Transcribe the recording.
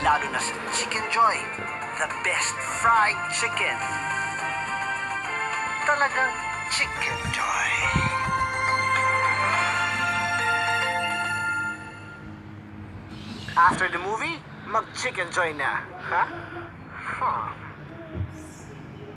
lalo na sa Chicken Joy. The best fried chicken. Talagang Chicken Joy. After the movie, mag-Chicken Joy na. Ha? Huh?